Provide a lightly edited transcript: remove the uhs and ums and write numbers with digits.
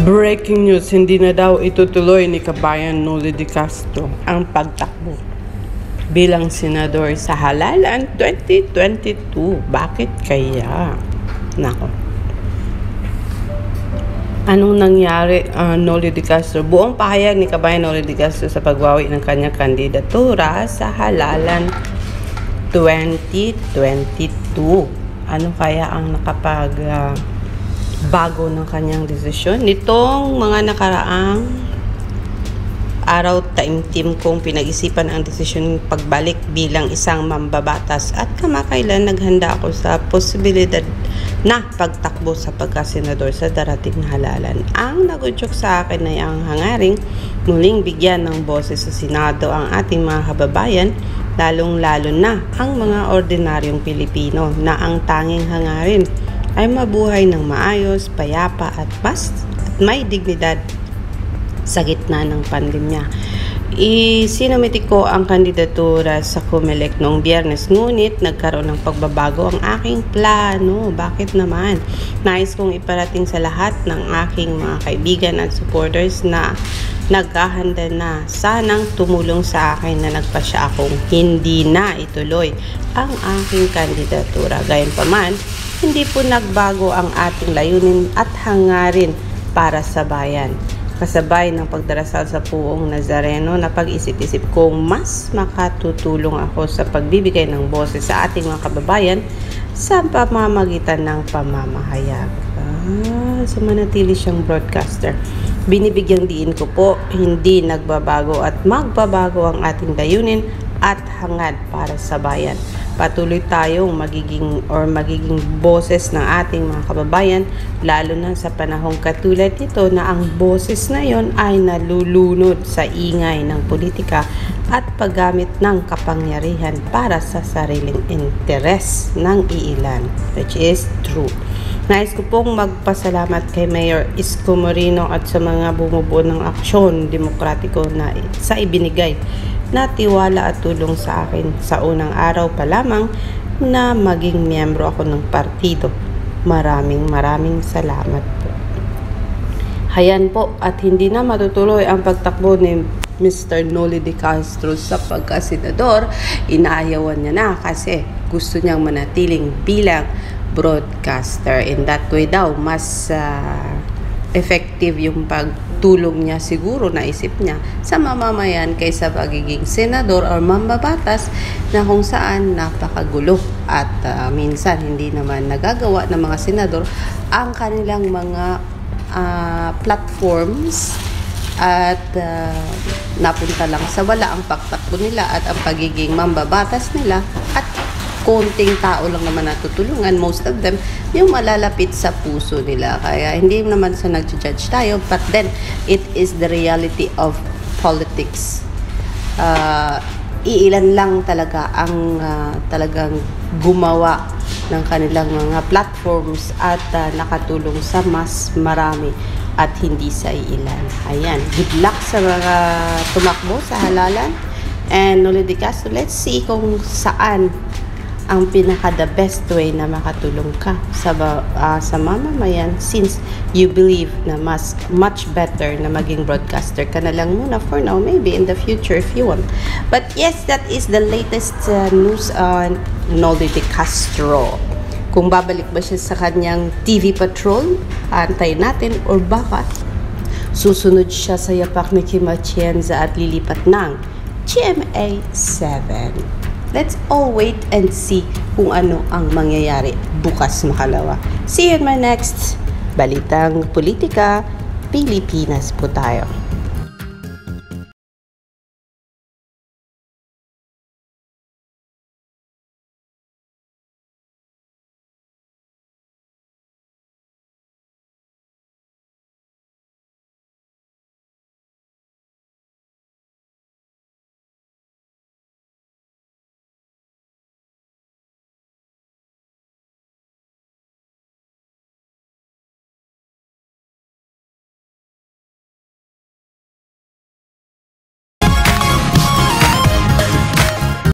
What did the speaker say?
Breaking news, hindi na daw itutuloy ni Kabayan Noli de Castro ang pagtakbo bilang senador sa halalan 2022. Bakit kaya? Nako. Anong nangyari, Noli de Castro? Buong pahayag ni Kabayan Noli de Castro sa pagwawi ng kanyang kandidatura sa halalan 2022. Ano kaya ang bago ng kanyang desisyon? Nitong mga nakaraang araw, taimtim kong pinag-isipan ang desisyon pagbalik bilang isang mambabatas at kamakailan naghanda ako sa posibilidad na pagtakbo sa pagkasenador sa darating na halalan. Ang nagudyok sa akin ay ang hangaring muling bigyan ng boses sa Senado ang ating mga kababayan, lalong-lalo na ang mga ordinaryong Pilipino na ang tanging hangarin ay mabuhay ng maayos, payapa at may dignidad sa gitna ng pandemya. Isinumiti ko ang kandidatura sa COMELEC noong Biyernes, ngunit nagkaroon ng pagbabago ang aking plano. Bakit naman? Nais kong iparating sa lahat ng aking mga kaibigan at supporters na naghahanda na sanang tumulong sa akin na nagpasya akong hindi na ituloy ang aking kandidatura. Gayunpaman, hindi po nagbago ang ating layunin at hangarin para sa bayan. Kasabay ng pagdarasal sa Puong Nazareno, na pag-isip-isip kong mas makatutulong ako sa pagbibigay ng boses sa ating mga kababayan sa pamamagitan ng pamamahayag. So manatili siyang broadcaster. Binibigyang diin ko po, hindi nagbabago at magbabago ang ating layunin at hangad para sa bayan. Patuloy tayong magiging boses ng ating mga kababayan, lalo na sa panahong katulad nito na ang boses na yon ay nalulunod sa ingay ng politika at paggamit ng kapangyarihan para sa sariling interes ng iilan, which is true. Nais ko pong magpasalamat kay Mayor Isko Moreno at sa mga bumubuo ng aksyon demokratiko na sa ibinigay na tiwala at tulong sa akin sa unang araw pa lamang na maging miyembro ako ng partido. Maraming salamat po. Hayan po, at hindi na matutuloy ang pagtakbo ni Mr. Noli de Castro sa pagkasenador. Inaayawan niya na kasi gusto niyang manatiling bilang broadcaster. In that way daw, mas effective yung pagtulong niya, siguro naisip niya, sa mamamayan kaysa pagiging senador or mambabatas na kung saan napakagulo at minsan hindi naman nagagawa ng mga senador ang kanilang mga platforms at napunta lang sa wala ang pagtakbo nila at ang pagiging mambabatas nila, at konting tao lang naman natutulungan, most of them yung malalapit sa puso nila. Kaya hindi naman sa nag-judge tayo, but then it is the reality of politics. Iilan lang talaga ang talagang gumawa ng kanilang mga platforms at nakatulong sa mas marami at hindi sa iilan. Ayan, good luck sa mga tumakbo sa halalan. And Noli de Castro, let's see kung saan ang pinaka-the best way na makatulong ka sa mamamayan, since you believe na much better na maging broadcaster ka na lang muna for now, maybe in the future if you want. But yes, that is the latest news on Noli de Castro. Kung babalik ba siya sa kanyang TV patrol, antayin natin, or baka susunod siya sa yapak ni Kim Atienza at lilipat ng GMA 7. Let's all wait and see kung ano ang mangyayari bukas makalawa. See you in my next Balitang Politika, Pilipinas po tayo.